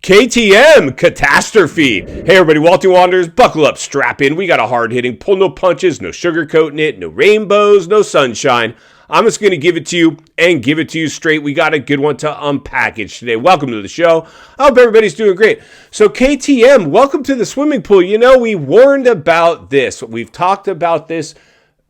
KTM catastrophe. Hey everybody, Walter Wanderers, buckle up, strap in. We got a hard-hitting, pull no punches, no sugarcoating it, no rainbows, no sunshine. I'm just going to give it to you and give it to you straight. We got a good one to unpackage today. Welcome to the show. I hope everybody's doing great. So KTM, welcome to the swimming pool. You know, we warned about this. We've talked about this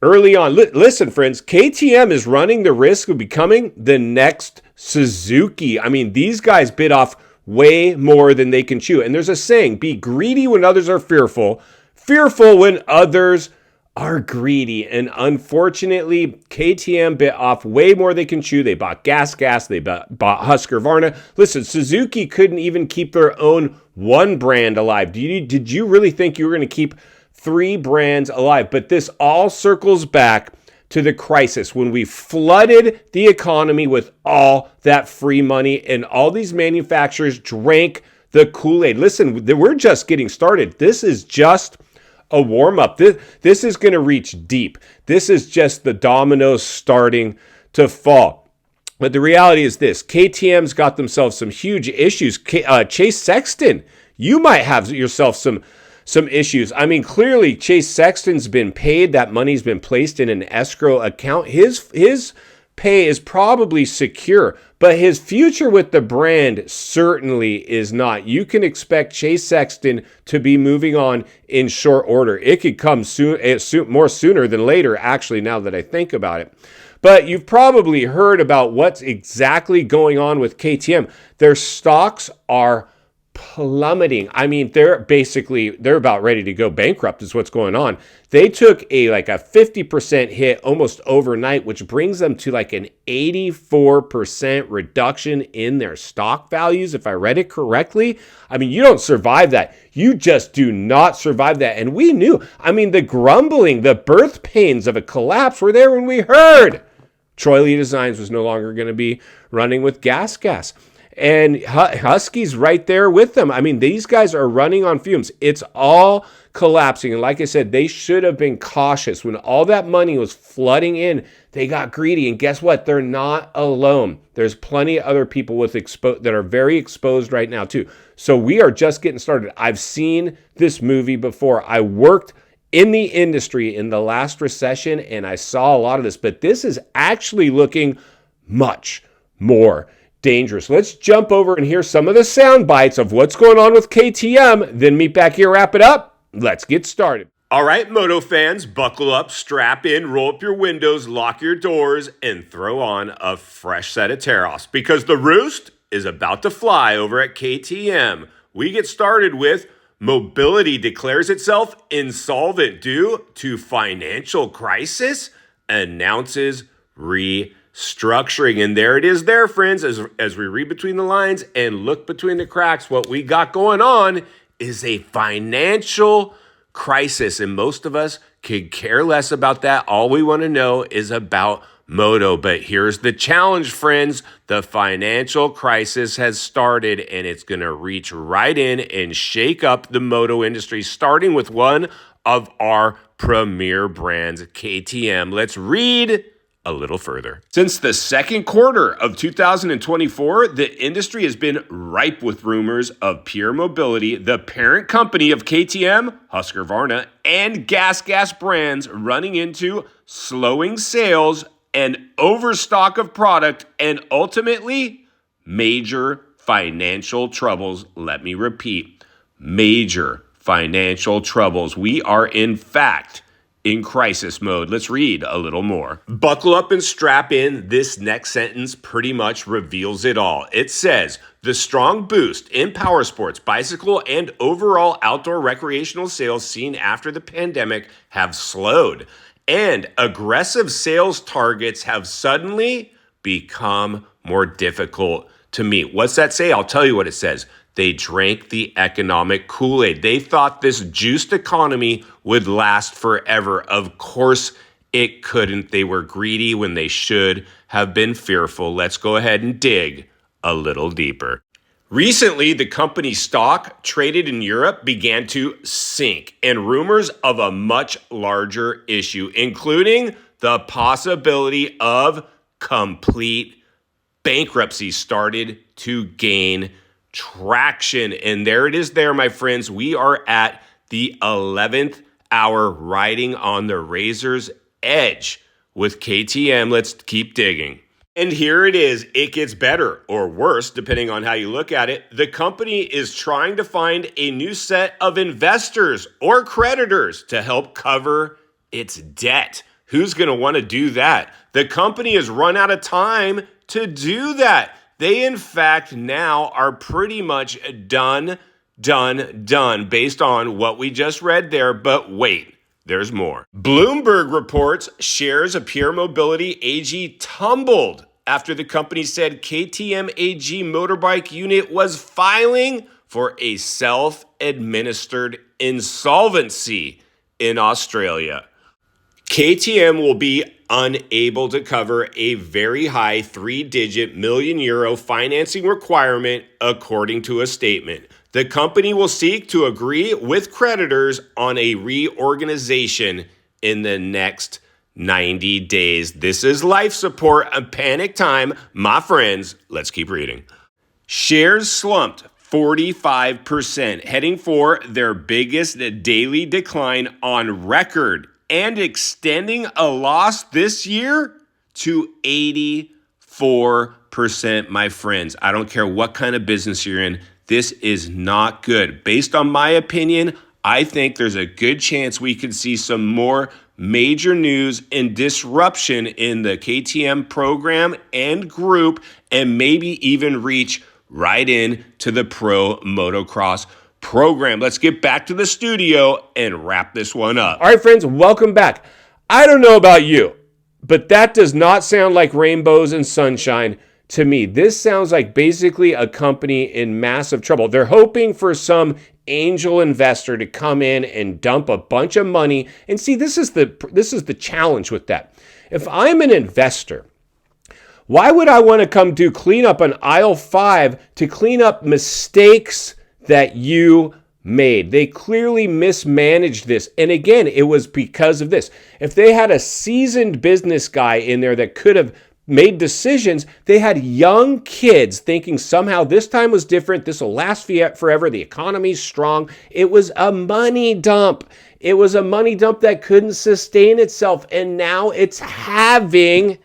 early on. Listen, friends, KTM is running the risk of becoming the next Suzuki. I mean, these guys bit off way more than they can chew. And there's a saying, be greedy when others are fearful, fearful when others are greedy. And unfortunately, KTM bit off way more they can chew. They bought Gas, they bought Husqvarna. Listen, Suzuki couldn't even keep their own one brand alive. Did you really think you were going to keep three brands alive? But this all circles back to the crisis when we flooded the economy with all that free money and all these manufacturers drank the Kool-Aid. Listen, we're just getting started. This is just a warm-up. This is going to reach deep. This is just the dominoes starting to fall. But the reality is this. KTM's got themselves some huge issues. Chase Sexton, you might have yourself some issues. I mean, clearly Chase Sexton's been paid. That money's been placed in an escrow account. His pay is probably secure, but his future with the brand certainly is not. You can expect Chase Sexton to be moving on in short order. It could come more sooner than later, actually, now that I think about it. But you've probably heard about what's exactly going on with KTM. Their stocks are plummeting. I mean, they're about ready to go bankrupt is what's going on. They took a 50% hit almost overnight, which brings them to like an 84% reduction in their stock values, if I read it correctly. I mean, you don't survive that. You just do not survive that. And we knew, I mean, the grumbling, the birth pains of a collapse were there when we heard Troy Lee Designs was no longer going to be running with gas. And Husky's right there with them. I mean, these guys are running on fumes. It's all collapsing. And like I said, they should have been cautious. When all that money was flooding in, they got greedy. And guess what? They're not alone. There's plenty of other people that are very exposed right now too. So we are just getting started. I've seen this movie before. I worked in the industry in the last recession, and I saw a lot of this. But this is actually looking much more dangerous. Let's jump over and hear some of the sound bites of what's going on with KTM, then meet back here, wrap it up. Let's get started. All right, moto fans, buckle up, strap in, roll up your windows, lock your doors, and throw on a fresh set of tear-offs because the roost is about to fly over at KTM. We get started with mobility declares itself insolvent due to financial crisis, announces restructuring. And there it is there, friends, as we read between the lines and look between the cracks, what we got going on is a financial crisis. And most of us could care less about that. All we want to know is about moto. But here's the challenge, friends. The financial crisis has started, and it's going to reach right in and shake up the moto industry, starting with one of our premier brands, KTM. Let's read a little further. Since the second quarter of 2024, the industry has been ripe with rumors of Pure Mobility, the parent company of KTM, Husqvarna, and Gas brands running into slowing sales and overstock of product and ultimately major financial troubles. Let me repeat, major financial troubles. We are in fact in crisis mode. Let's read a little more. Buckle up and strap in. This next sentence pretty much reveals it all. It says, the strong boost in power sports, bicycle, and overall outdoor recreational sales seen after the pandemic have slowed, and aggressive sales targets have suddenly become more difficult to meet. What's that say? I'll tell you what it says. They drank the economic Kool-Aid. They thought this juiced economy would last forever. Of course it couldn't. They were greedy when they should have been fearful. Let's go ahead and dig a little deeper. Recently, the company's stock traded in Europe began to sink, and rumors of a much larger issue, including the possibility of complete bankruptcy, started to gain traction. And there it is there, my friends. We are at the 11th hour riding on the razor's edge with KTM. Let's keep digging. And here it is. It gets better or worse, depending on how you look at it. The company is trying to find a new set of investors or creditors to help cover its debt. Who's going to want to do that? The company has run out of time to do that. They, in fact, now are pretty much done based on what we just read there. But wait. There's more. Bloomberg reports shares of Pure Mobility AG tumbled after the company said KTM AG motorbike unit was filing for a self-administered insolvency in Australia. KTM will be unable to cover a very high 3-digit million euro financing requirement, according to a statement. The company will seek to agree with creditors on a reorganization in the next 90 days. This is life support and panic time. My friends, let's keep reading. Shares slumped 45%, heading for their biggest daily decline on record and extending a loss this year to 84%, my friends. I don't care what kind of business you're in. This is not good. Based on my opinion, I think there's a good chance we could see some more major news and disruption in the KTM program and group, and maybe even reach right in to the pro motocross program. Let's get back to the studio and wrap this one up. All right, friends, welcome back. I don't know about you, but that does not sound like rainbows and sunshine to me. This sounds like basically a company in massive trouble. They're hoping for some angel investor to come in and dump a bunch of money. And see, this is the challenge with that. If I'm an investor, why would I want to come do cleanup on aisle 5 to clean up mistakes that you made? They clearly mismanaged this. And again, it was because of this. If they had a seasoned business guy in there that could have made decisions, they had young kids thinking somehow this time was different. This will last forever. The economy's strong. It was a money dump. It was a money dump that couldn't sustain itself. And now it's having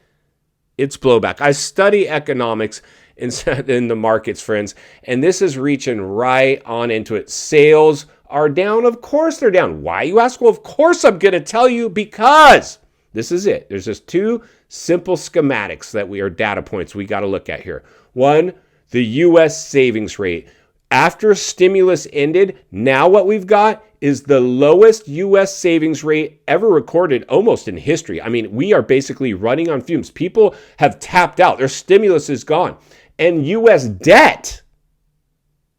its blowback. I study economics in the markets, friends, and this is reaching right on into it. Sales are down. Of course they're down. Why, you ask? Well, of course I'm going to tell you, because this is it. There's just two simple schematics that are data points we got to look at here. One, the U.S. savings rate. After stimulus ended, now what we've got is the lowest U.S. savings rate ever recorded almost in history. I mean, we are basically running on fumes. People have tapped out. Their stimulus is gone. And U.S. debt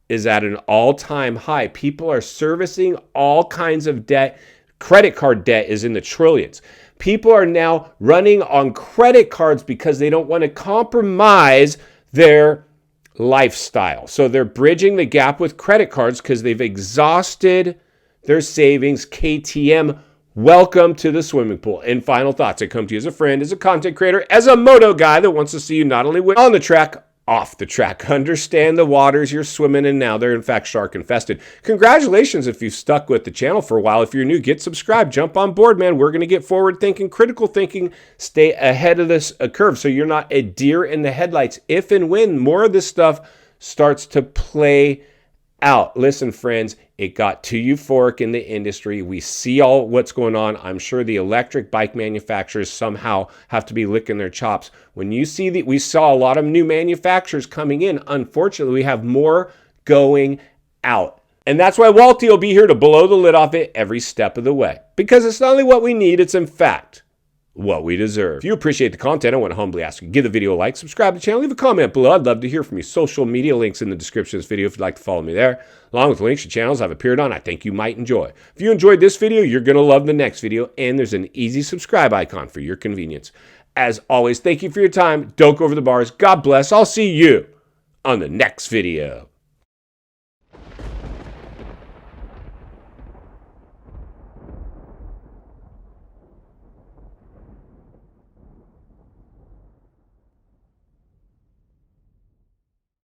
is at an all-time high. People are servicing all kinds of debt. Credit card debt is in the trillions. People are now running on credit cards because they don't want to compromise their lifestyle. So they're bridging the gap with credit cards because they've exhausted their savings. KTM, welcome to the swimming pool. And final thoughts. I come to you as a friend, as a content creator, as a moto guy that wants to see you not only win on the track, off the track. Understand the waters you're swimming in now. They're in fact shark infested. Congratulations if you've stuck with the channel for a while. If you're new, get subscribed. Jump on board, man. We're going to get forward thinking, critical thinking, stay ahead of this curve so you're not a deer in the headlights if and when more of this stuff starts to play out. Listen, friends, it got too euphoric in the industry. We see all what's going on. I'm sure the electric bike manufacturers somehow have to be licking their chops. When you see that, we saw a lot of new manufacturers coming in. Unfortunately, we have more going out. And that's why Walty will be here to blow the lid off it every step of the way. Because it's not only what we need, it's in fact what we deserve. If you appreciate the content, I want to humbly ask you, give the video a like, subscribe to the channel, leave a comment below. I'd love to hear from you. Social media links in the description of this video if you'd like to follow me there, along with links to channels I've appeared on I think you might enjoy. If you enjoyed this video, you're going to love the next video, and there's an easy subscribe icon for your convenience. As always, thank you for your time. Don't go over the bars. God bless. I'll see you on the next video.